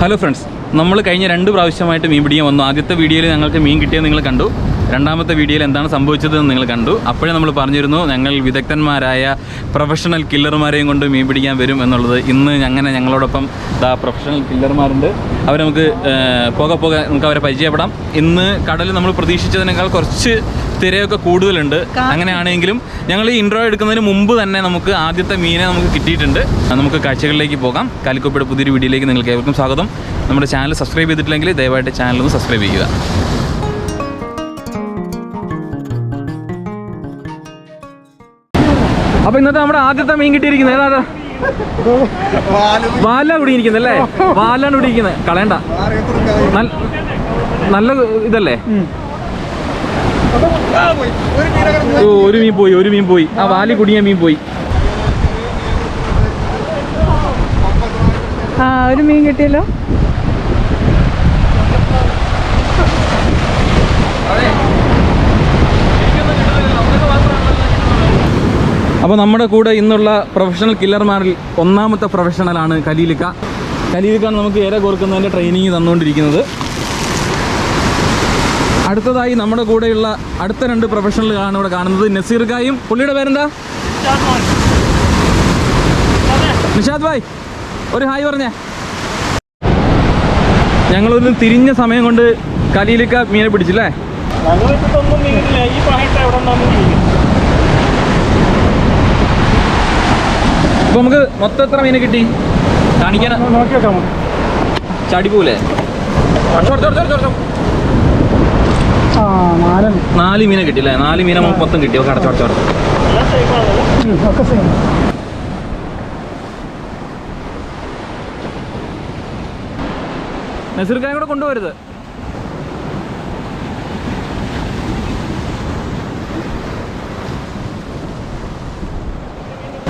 Hello friends, നമ്മൾ കഴിഞ്ഞ 2 പ്രാവശ്യമായിട്ട് മീൻ പിടിക്കാൻ വന്നു. ആദ്യത്തെ വീഡിയോയിൽ ഞങ്ങൾക്ക് മീൻ കിട്ടിയത് നിങ്ങൾ കണ്ടു. രണ്ടാമത്തെ വീഡിയോയിൽ എന്താണ് സംഭവിച്ചതെന്ന് നിങ്ങൾ കണ്ടു. അപ്പോഴേ നമ്മൾ പറഞ്ഞിരുന്നു ഞങ്ങൾ വിദഗ്ധന്മാരായ പ്രൊഫഷണൽ കില്ലർമാരെയും കൊണ്ട് മീൻ പിടിക്കാൻ വരും എന്നുള്ളത്. ഇന്ന് അങ്ങനെ ഞങ്ങളോടൊപ്പം പ്രൊഫഷണൽ കില്ലർമാരുണ്ട്. അവർ നമുക്ക് പോകെ നമുക്ക് അവരെ പരിചയപ്പെടാം. ഇന്ന് കടൽ നമ്മൾ പ്രതീക്ഷിച്ചതിനേക്കാൾ കുറച്ച് തിരയൊക്കെ കൂടുതലുണ്ട്. അങ്ങനെയാണെങ്കിലും ഞങ്ങൾ ഈ ഇൻട്രോ എടുക്കുന്നതിന് മുമ്പ് തന്നെ നമുക്ക് ആദ്യത്തെ മീനെ നമുക്ക് കിട്ടിയിട്ടുണ്ട്. നമുക്ക് കാഴ്ചകളിലേക്ക് പോകാം. കാലിക്കോപ്പയുടെ പുതിയൊരു വീഡിയോയിലേക്ക് നിങ്ങൾക്ക് ഏവർക്കും സ്വാഗതം. നമ്മുടെ ചാനൽ സബ്സ്ക്രൈബ് ചെയ്തിട്ടില്ലെങ്കിൽ ദയവായിട്ട് ചാനൽ ഒന്ന് സബ്സ്ക്രൈബ് ചെയ്യുക. അപ്പോൾ ഇന്നത്തെ നമ്മുടെ ആദ്യത്തെ മീൻ കിട്ടിയിരിക്കുന്നത് ഏതാ? വാല കുടിയിരിക്കുന്നത് അല്ലേ? വാലാണ് കുടിയിരിക്കുന്നത്. കളയണ്ട, നല്ല ഇതല്ലേ? ഒരു മീൻ പോയി. ആ വാലി കുടിയ മീൻ പോയി. ഒരു മീൻ കിട്ടിയല്ലോ. അപ്പോൾ നമ്മുടെ കൂടെ ഇന്നുള്ള പ്രൊഫഷണൽ കില്ലർമാരിൽ ഒന്നാമത്തെ പ്രൊഫഷണലാണ് കലീലിക്കാണ് നമുക്ക് ഇര കോർക്കുന്നതിൻ്റെ ട്രെയിനിങ് തന്നുകൊണ്ടിരിക്കുന്നത്. അടുത്തതായി നമ്മുടെ കൂടെയുള്ള അടുത്ത 2 പ്രൊഫഷണലുകളാണ് ഇവിടെ കാണുന്നത്. നസീർക്കായും, പുള്ളിയുടെ പേരെന്താ? നിഷാദ് ഭായ്, ഒരു ഹായ് പറഞ്ഞേ. ഞങ്ങളൊരു തിരിഞ്ഞ സമയം കൊണ്ട് കലീലിക്ക മീനെ പിടിച്ചില്ലേ? അപ്പോൾ നമുക്ക് മൊത്തം എത്ര മീനെ കിട്ടി കാണിക്കാൻ? ചാടിപ്പോലെ 4 മീനെ കിട്ടില്ലേ? 4 മീനെ മൊത്തം കിട്ടി. ഓക്കെ, അടച്ചോടച്ചോട. നസീർക്കായും കൂടെ കൊണ്ടുപോരുത്.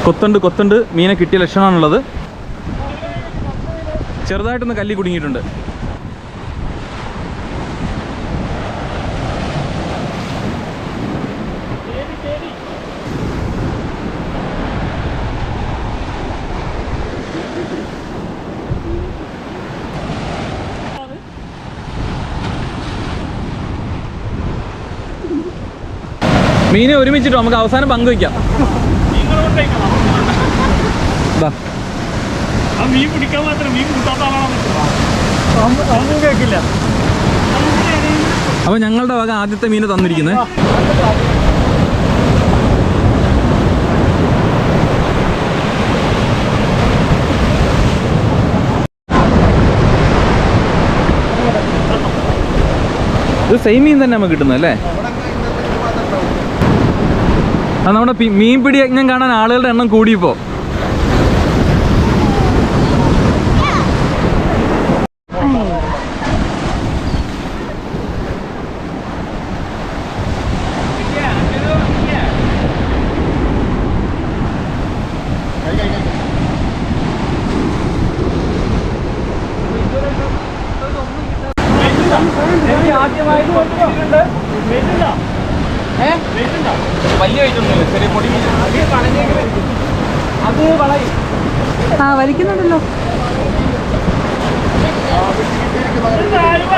കൊത്തുണ്ട് മീനെ കിട്ടിയ ലക്ഷണമാണുള്ളത്. ചെറുതായിട്ടൊന്ന് കല്ലി കുടുങ്ങിയിട്ടുണ്ട്. മീനെ ഒരുമിച്ചിട്ടോ നമുക്ക് അവസാനം പങ്കുവയ്ക്കാം. അപ്പൊ ഞങ്ങളുടെ വക ആദ്യത്തെ മീന് തന്നിരിക്കുന്നത് ഇത് സെയിം മീൻ തന്നെ നമുക്ക് കിട്ടുന്നത് അല്ലേ? അത് നമ്മുടെ മീൻ പിടി യജ്ഞം കാണാൻ ആളുകളുടെ എണ്ണം കൂടിയപ്പോ വലിക്കുന്നുണ്ടല്ലോ.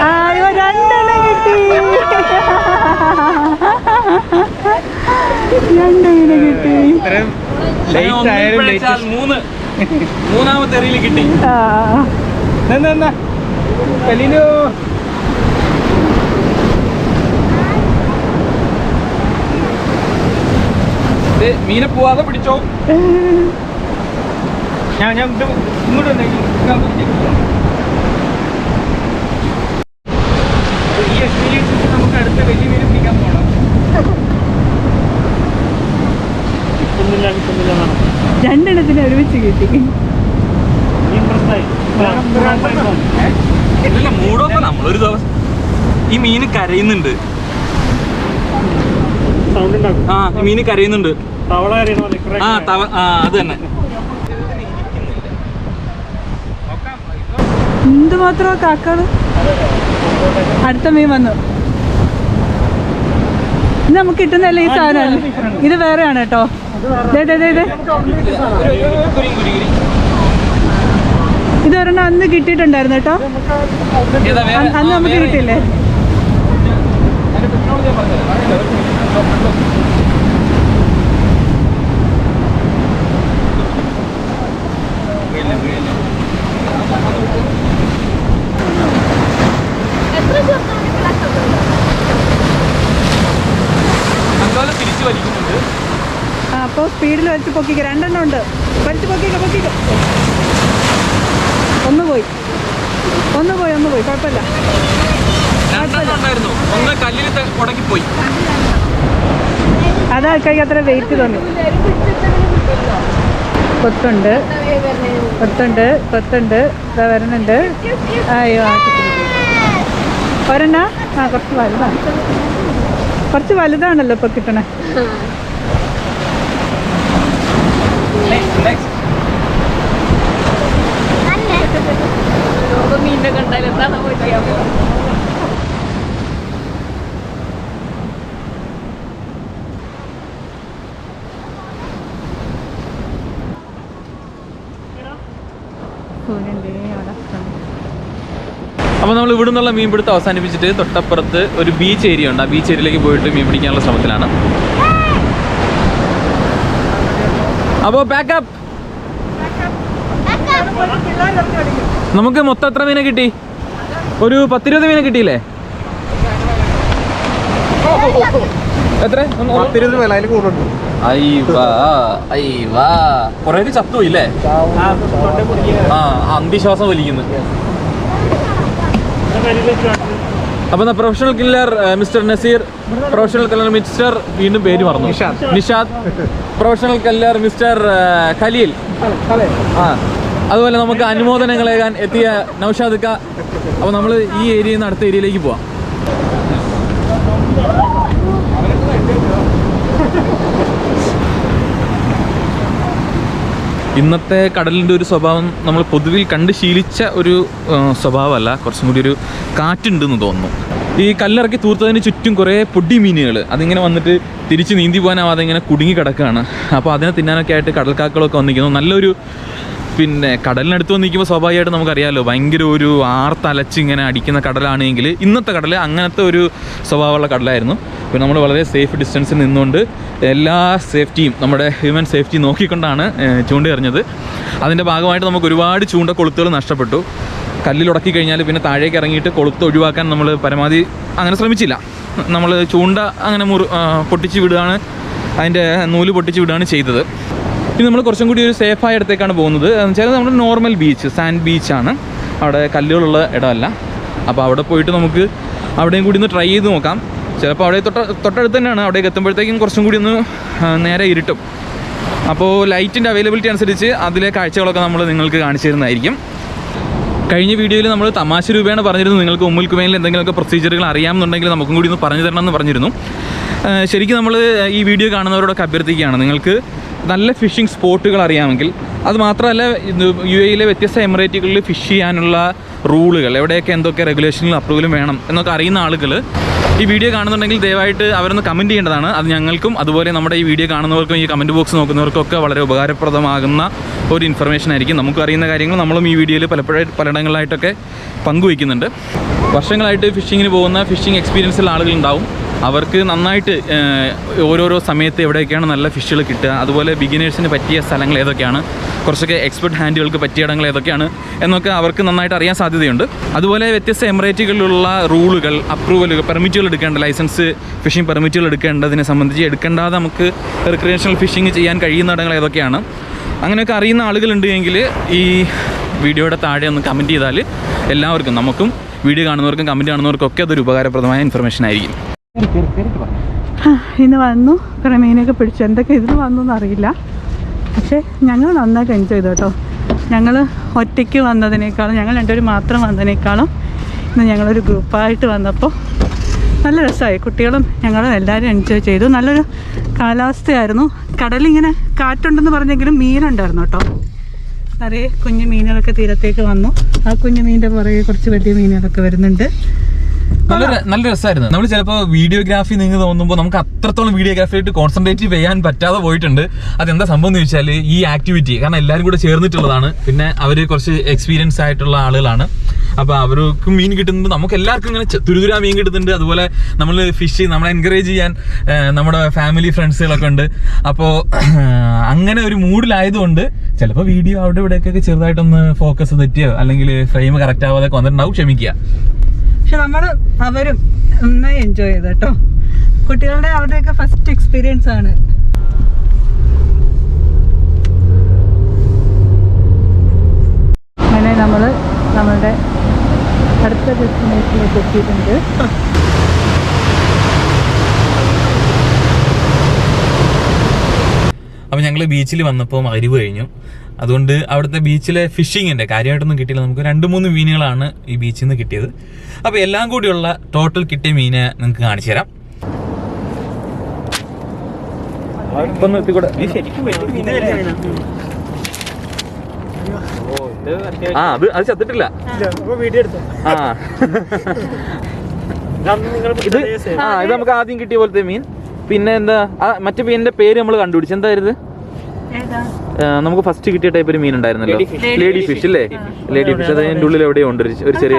അയ്യോ, 2 കിട്ടി. 2 കിട്ടി. മൂന്നാമത്തെ എറിയിൽ കിട്ടി. മീനെ പോവാതെ പിടിച്ചോ. ഞാൻ ഇങ്ങോട്ട് ഈ എക്സ്പീരിയൻസ് നമുക്ക് അടുത്ത വലിയ മീൻ പിടിക്കാൻ പോകണം. 2 ഒരുമിച്ച് കിട്ടി. ഇല്ല, മൂടോപ്പം നമ്മളൊരു ദിവസം ഈ മീന് കരയുന്നുണ്ട്. ഈ മീന് കരയുന്നുണ്ട്. അത് തന്നെ. എന്തുമാത്രോ കാക്കാണ്. അടുത്ത മീൻ വന്നു. ഇത് നമുക്ക് കിട്ടുന്നല്ലേ ഈ സാധനം? ഇത് വേറെയാണ് കേട്ടോ. ഇതൊരെണ്ണം അന്ന് കിട്ടിയിട്ടുണ്ടായിരുന്നു കേട്ടോ. അന്ന് നമുക്ക് കിട്ടിയില്ലേ? അപ്പോൾ സ്പീഡിൽ വലിച്ച് പൊക്കിക്ക. 2 എണ്ണം ഉണ്ട്. വലിച്ച് പൊക്കിക്ക. ഒന്ന് പോയി കുഴപ്പമില്ല. അതാ കൈ അത്ര വെയിറ്റ് തോന്നി. കൊത്തുണ്ട് വരുന്നുണ്ട്. അയ്യോ ഒരെണ്ണ കുറച്ച് വലുതാണല്ലോ ഇപ്പൊ കിട്ടണേ. മീനിനെ കണ്ടാൽ എന്താണ് പറ്റിയ അപ്പോൾ നമ്മൾ ഇവിടെ നിന്നുള്ള മീൻ പിടുത്തം അവസാനിപ്പിച്ചിട്ട് തൊട്ടപ്പുറത്ത് ഒരു ബീച്ച് ഏരിയ ഉണ്ട്. ആ ബീച്ച് ഏരിയയിലേക്ക് പോയിട്ട് മീൻ പിടിക്കാനുള്ള ശ്രമത്തിലാണ്. അപ്പോൾ ബാക്കപ്പ്. നമുക്ക് മൊത്തം എത്ര മീനെ കിട്ടി? ഒരു 10-20 മീനെ കിട്ടിയില്ലേ? എത്ര? 10-20 വില അതിൽ കൂടുതലുണ്ട്. കുറേ ചത്തുപോയില്ലേ? അന്തിശ്വാസം വലിക്കുന്നു. അപ്പോൾ professional killer mister Nazeer, professional killer mister വീണ്ടും പേര് പറഞ്ഞു Nishad, professional killer mister Khalil, അതുപോലെ നമുക്ക് അനുമോദനങ്ങളേകാൻ എത്തിയ നൗഷാദ്. അപ്പോൾ നമ്മൾ ഈ ഏരിയയിൽ നിന്ന് അടുത്ത ഏരിയയിലേക്ക് പോവാം. ഇന്നത്തെ കടലിൻ്റെ ഒരു സ്വഭാവം നമ്മൾ പൊതുവിൽ കണ്ട് ശീലിച്ച ഒരു സ്വഭാവമല്ല, കുറച്ചും കൂടി ഒരു കാറ്റുണ്ടെന്ന് തോന്നുന്നു. ഈ കല്ലിറക്കി തൂർത്തതിന് ചുറ്റും കുറേ പൊടി മീനുകൾ അതിങ്ങനെ വന്നിട്ട് തിരിച്ച് നീന്തി പോകാനാവാതെ ഇങ്ങനെ കുടുങ്ങി കിടക്കുകയാണ്. അപ്പോൾ അതിനെ തിന്നാനൊക്കെ ആയിട്ട് കടൽക്കാക്കളൊക്കെ വന്നിരിക്കുന്നു. നല്ലൊരു കടലിനടുത്ത് വന്നിരിക്കുമ്പോൾ സ്വാഭാവികമായിട്ട് നമുക്കറിയാമല്ലോ, ഭയങ്കര ഒരു ആർത്തലച്ച് ഇങ്ങനെ അടിക്കുന്ന കടലാണെങ്കിൽ ഇന്നത്തെ കടൽ അങ്ങനത്തെ ഒരു സ്വഭാവമുള്ള കടലായിരുന്നു. പിന്നെ നമ്മൾ വളരെ സേഫ് ഡിസ്റ്റൻസിൽ നിന്നുകൊണ്ട് എല്ലാ സേഫ്റ്റിയും, നമ്മുടെ ഹ്യൂമൻ സേഫ്റ്റി നോക്കിക്കൊണ്ടാണ് ചൂണ്ട എറിഞ്ഞത്. അതിൻ്റെ ഭാഗമായിട്ട് നമുക്ക് ഒരുപാട് ചൂണ്ട കൊളുത്തുകൾ നഷ്ടപ്പെട്ടു. കല്ലിലുടക്കി കഴിഞ്ഞാൽ പിന്നെ താഴേക്ക് ഇറങ്ങിയിട്ട് കൊളുത്ത് ഒഴിവാക്കാൻ നമ്മൾ പരമാവധി അങ്ങനെ ശ്രമിച്ചില്ല. നമ്മൾ ചൂണ്ട അങ്ങനെ പൊട്ടിച്ച് വിടുകയാണ്, അതിൻ്റെ നൂല് പൊട്ടിച്ച് വിടുകയാണ് ചെയ്തത്. ഇനി നമ്മൾ കുറച്ചും കൂടി ഒരു സേഫായ ഇടത്തേക്കാണ് പോകുന്നത്. എന്ന് വെച്ചാൽ നമ്മുടെ നോർമൽ ബീച്ച്, സാൻഡ് ബീച്ചാണ്, അവിടെ കല്ലുകളുള്ള ഇടമല്ല. അപ്പോൾ അവിടെ പോയിട്ട് നമുക്ക് അവിടെയും കൂടി ഒന്ന് ട്രൈ ചെയ്ത് നോക്കാം. ചിലപ്പോൾ അവിടെ തൊട്ടടുത്ത് തന്നെയാണ്. അവിടേക്ക് എത്തുമ്പോഴത്തേക്കും കുറച്ചും കൂടി ഒന്ന് നേരെ ഇരുട്ടും. അപ്പോൾ ലൈറ്റിൻ്റെ അവൈലബിലിറ്റി അനുസരിച്ച് അതിലെ കാഴ്ചകളൊക്കെ നമ്മൾ നിങ്ങൾക്ക് കാണിച്ചു തരുന്നതായിരിക്കും. കഴിഞ്ഞ വീഡിയോയിൽ നമ്മൾ തമാശ രൂപയാണ് പറഞ്ഞിരുന്നു, നിങ്ങൾക്ക് ഉമ്മുൽ കുവൈനിൽ എന്തെങ്കിലുമൊക്കെ പ്രൊസീജിയറുകൾ അറിയാമെന്നുണ്ടെങ്കിൽ നമുക്കും കൂടി ഒന്ന് പറഞ്ഞു തരണമെന്ന് പറഞ്ഞിരുന്നു. ശരിക്കും നമ്മൾ ഈ വീഡിയോ കാണുന്നവരോടൊക്കെ അഭ്യർത്ഥിക്കുകയാണ്, നിങ്ങൾക്ക് നല്ല ഫിഷിംഗ് സ്പോട്ടുകൾ അറിയാമെങ്കിൽ, അത് മാത്രമല്ല UAE വ്യത്യസ്ത എമിറേറ്റുകളിൽ ഫിഷ് ചെയ്യാനുള്ള റൂളുകൾ, എവിടെയൊക്കെ എന്തൊക്കെ റെഗുലേഷനിലും അപ്രൂവലും വേണം എന്നൊക്കെ അറിയുന്ന ആളുകൾ ഈ വീഡിയോ കാണുന്നുണ്ടെങ്കിൽ ദയവായിട്ട് അവരൊന്ന് കമൻറ്റ് ചെയ്യേണ്ടതാണ്. അത് ഞങ്ങൾക്കും അതുപോലെ നമ്മുടെ ഈ വീഡിയോ കാണുന്നവർക്കും ഈ കമൻറ്റ് ബോക്സ് നോക്കുന്നവർക്കൊക്കെ വളരെ ഉപകാരപ്രദമാകുന്ന ഒരു ഇൻഫർമേഷൻ ആയിരിക്കും. നമുക്ക് അറിയുന്ന കാര്യങ്ങൾ നമ്മളും ഈ വീഡിയോയിൽ പലയിടങ്ങളിലായിട്ടൊക്കെ പങ്കുവയ്ക്കുന്നുണ്ട്. വർഷങ്ങളായിട്ട് ഫിഷിങ്ങിന് പോകുന്ന ഫിഷിംഗ് എക്സ്പീരിയൻസുള്ള ആളുകളുണ്ടാവും. അവർക്ക് നന്നായിട്ട് ഓരോരോ സമയത്ത് എവിടെയൊക്കെയാണ് നല്ല ഫിഷുകൾ കിട്ടുക, അതുപോലെ ബിഗിനേഴ്സിന് പറ്റിയ സ്ഥലങ്ങൾ ഏതൊക്കെയാണ്, കുറച്ചൊക്കെ എക്സ്പെർട്ട് ഹാൻഡുകൾക്ക് പറ്റിയ ഇടങ്ങൾ ഏതൊക്കെയാണ് എന്നൊക്കെ അവർക്ക് നന്നായിട്ട് അറിയാൻ സാധ്യതയുണ്ട്. അതുപോലെ വ്യത്യസ്ത എമിറേറ്റുകളിലുള്ള റൂളുകൾ, അപ്രൂവലുകൾ, പെർമിറ്റുകൾ എടുക്കേണ്ട, ലൈസൻസ് ഫിഷിംഗ് പെർമിറ്റുകൾ എടുക്കേണ്ടതിനെ സംബന്ധിച്ച് എടുക്കേണ്ടാതെ നമുക്ക് റിക്രിയേഷണൽ ഫിഷിംഗ് ചെയ്യാൻ കഴിയുന്ന ഇടങ്ങൾ ഏതൊക്കെയാണ്, അങ്ങനെയൊക്കെ അറിയുന്ന ആളുകളുണ്ട് എങ്കിൽ ഈ വീഡിയോയുടെ താഴെ ഒന്ന് കമൻറ്റ് ചെയ്താൽ എല്ലാവർക്കും, നമുക്കും വീഡിയോ കാണുന്നവർക്കും കമൻറ്റ് കാണുന്നവർക്കൊക്കെ അതൊരു ഉപകാരപ്രദമായ ഇൻഫർമേഷൻ ആയിരിക്കും. ഇന്ന് വന്നു, കുറേ മീനൊക്കെ പിടിച്ചു. എന്തൊക്കെ ഇതിന് വന്നു എന്നറിയില്ല, പക്ഷേ ഞങ്ങൾ നന്നായിട്ട് എൻജോയ് ചെയ്തു കേട്ടോ. ഞങ്ങൾ ഒറ്റയ്ക്ക് വന്നതിനേക്കാളും, ഞങ്ങൾ രണ്ടുപേരും മാത്രം വന്നതിനേക്കാളും ഇന്ന് ഞങ്ങളൊരു ഗ്രൂപ്പായിട്ട് വന്നപ്പോൾ നല്ല രസമായി. കുട്ടികളും ഞങ്ങളും എല്ലാവരും എൻജോയ് ചെയ്തു. നല്ലൊരു കാലാവസ്ഥയായിരുന്നു. കടലിങ്ങനെ കാറ്റുണ്ടെന്ന് പറഞ്ഞെങ്കിലും മീനുണ്ടായിരുന്നു കേട്ടോ. നിറയെ കുഞ്ഞു മീനുകളൊക്കെ തീരത്തേക്ക് വന്നു. ആ കുഞ്ഞു മീനിൻ്റെ പുറകെ കുറച്ച് വലിയ മീനുകളൊക്കെ വരുന്നുണ്ട്. നല്ല രസമായിരുന്നു. നമ്മൾ ചിലപ്പോൾ വീഡിയോഗ്രാഫി നിങ്ങൾ തോന്നുമ്പോൾ നമുക്ക് അത്രത്തോളം വീഡിയോഗ്രാഫിയായിട്ട് കോൺസെൻട്രേറ്റ് ചെയ്യാൻ പറ്റാതെ പോയിട്ടുണ്ട്. അതെന്താ സംഭവം എന്ന് ചോദിച്ചാൽ ഈ ആക്ടിവിറ്റി, കാരണം എല്ലാവരും കൂടെ ചേർന്നിട്ടുള്ളതാണ്, പിന്നെ അവർ കുറച്ച് എക്സ്പീരിയൻസ് ആയിട്ടുള്ള ആളുകളാണ്. അപ്പോൾ അവർക്ക് മീൻ കിട്ടുന്നുണ്ട്, നമുക്ക് എല്ലാവർക്കും ഇങ്ങനെ തുരുതുരാ മീൻ കിട്ടുന്നുണ്ട്. അതുപോലെ നമ്മൾ ഫിഷ് നമ്മളെ എൻകറേജ് ചെയ്യാൻ നമ്മുടെ ഫാമിലി ഫ്രണ്ട്സുകളൊക്കെ ഉണ്ട്. അപ്പോൾ അങ്ങനെ ഒരു മൂഡിലായതുകൊണ്ട് ചിലപ്പോൾ വീഡിയോ അവിടെ ഇവിടെയൊക്കെ ചെറുതായിട്ടൊന്ന് ഫോക്കസ് തെറ്റിയോ അല്ലെങ്കിൽ ഫ്രെയിം കറക്റ്റ് ആവാതെ വന്നിട്ടുണ്ടാവും, ക്ഷമിക്കുക. പക്ഷെ അവരും നന്നായി എൻജോയ് ചെയ്തു കേട്ടോ. കുട്ടികളുടെ അവരുടെയൊക്കെ ഫസ്റ്റ് എക്സ്പീരിയൻസ് ആണ്. അങ്ങനെ നമ്മളുടെ അടുത്ത ഡെസ്റ്റിനേഷനിലേക്ക് എത്തിയിട്ടുണ്ട്. അപ്പോൾ ഞങ്ങൾ ബീച്ചിൽ വന്നപ്പോൾ മഗ്‌രിബ് കഴിഞ്ഞു. അതുകൊണ്ട് അവിടുത്തെ ബീച്ചിലെ ഫിഷിങ്ങിൻ്റെ കാര്യമായിട്ടൊന്നും കിട്ടിയില്ല. നമുക്ക് 2-3 മീനുകളാണ് ഈ ബീച്ചിൽ നിന്ന് കിട്ടിയത്. അപ്പോൾ എല്ലാം കൂടിയുള്ള ടോട്ടൽ കിട്ടിയ മീനെ നിങ്ങൾക്ക് കാണിച്ചു തരാം. അത് ചത്തിട്ടില്ല. ഇത് നമുക്ക് ആദ്യം കിട്ടിയ പോലത്തെ മീൻ. പിന്നെ എന്താ മറ്റേ മീനിന്റെ പേര് നമ്മൾ കണ്ടുപിടിച്ചു. എന്തായിരുന്നു നമുക്ക് ഫസ്റ്റ് കിട്ടിയ ടൈപ്പ് ഒരു മീൻ ഉണ്ടായിരുന്നല്ലോ, ലേഡി ഫിഷ് അല്ലേ? Lady fish. അത് അതിൻ്റെ ഉള്ളിൽ എവിടെയോ ഉണ്ട് ഒരു ചെറിയ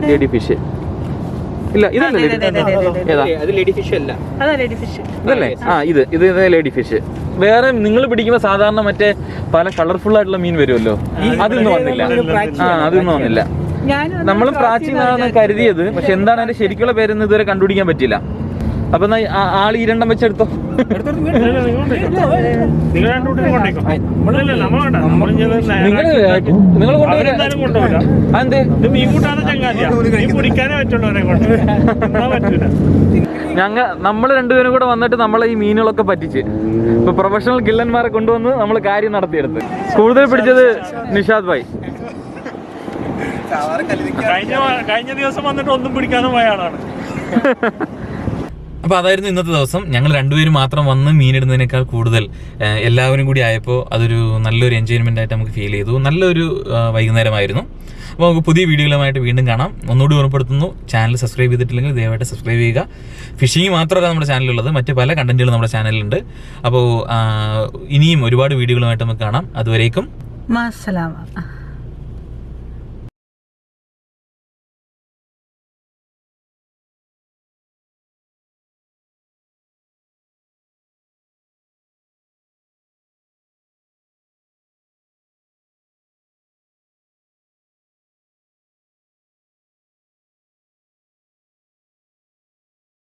ലേഡി ഫിഷ്. ഇല്ല, ഇതല്ലേ ലേഡി ഫിഷ് അല്ല, ഇതല്ലേ? ഇത് ലേഡി ഫിഷ്. വേറെ നിങ്ങൾ പിടിക്കുമ്പോൾ സാധാരണ മറ്റേ പല കളർഫുൾ ആയിട്ടുള്ള മീൻ വരുമല്ലോ, അതൊന്നും വന്നില്ല. അതൊന്നും വന്നില്ല. നമ്മളും പ്രാചീനാണെന്ന് കരുതിയത്, പക്ഷെ എന്താണ് അതിന്റെ ശരിക്കുള്ള പേരെന്ന് ഇതുവരെ കണ്ടുപിടിക്കാൻ പറ്റില്ല. അപ്പൊ ആള് ഈ 2 വെച്ചെടുത്തോ. നിങ്ങൾ നമ്മൾ രണ്ടുപേരും കൂടെ വന്നിട്ട് നമ്മളെ ഈ മീനുകളൊക്കെ പറ്റിച്ച് ഇപ്പൊ പ്രൊഫഷണൽ കില്ലന്മാരെ കൊണ്ടുവന്ന് നമ്മൾ കാര്യം നടത്തിയെടുത്ത്. കൂടുതൽ പിടിച്ചത് നിഷാദ് ഭായ്. കഴിഞ്ഞ ദിവസം വന്നിട്ട് ഒന്നും പിടിക്കാതെ പോയ ആളാണ്. അപ്പോൾ അതായിരുന്നു ഇന്നത്തെ ദിവസം. ഞങ്ങൾ രണ്ടുപേരും മാത്രം വന്ന് മീനിടുന്നതിനേക്കാൾ കൂടുതൽ എല്ലാവരും കൂടി ആയപ്പോൾ അതൊരു നല്ലൊരു എൻജോയ്മെൻ്റ് ആയിട്ട് നമുക്ക് ഫീൽ ചെയ്തു. നല്ലൊരു വൈകുന്നേരമായിരുന്നു. അപ്പോൾ നമുക്ക് പുതിയ വീഡിയോകളുമായിട്ട് വീണ്ടും കാണാം. ഒന്നുകൂടി ഓർമ്മപ്പെടുത്തുന്നു, ചാനൽ സബ്സ്ക്രൈബ് ചെയ്തിട്ടില്ലെങ്കിൽ ദയവായിട്ട് സബ്സ്ക്രൈബ് ചെയ്യുക. ഫിഷിംഗ് മാത്രമല്ല നമ്മുടെ ചാനലുള്ളത്, മറ്റ് പല കണ്ടന്റുകളും നമ്മുടെ ചാനലിലുണ്ട്. അപ്പോൾ ഇനിയും ഒരുപാട് വീഡിയോകളുമായിട്ട് നമുക്ക് കാണാം. അതുവരേക്കും മാസ്സലാമ.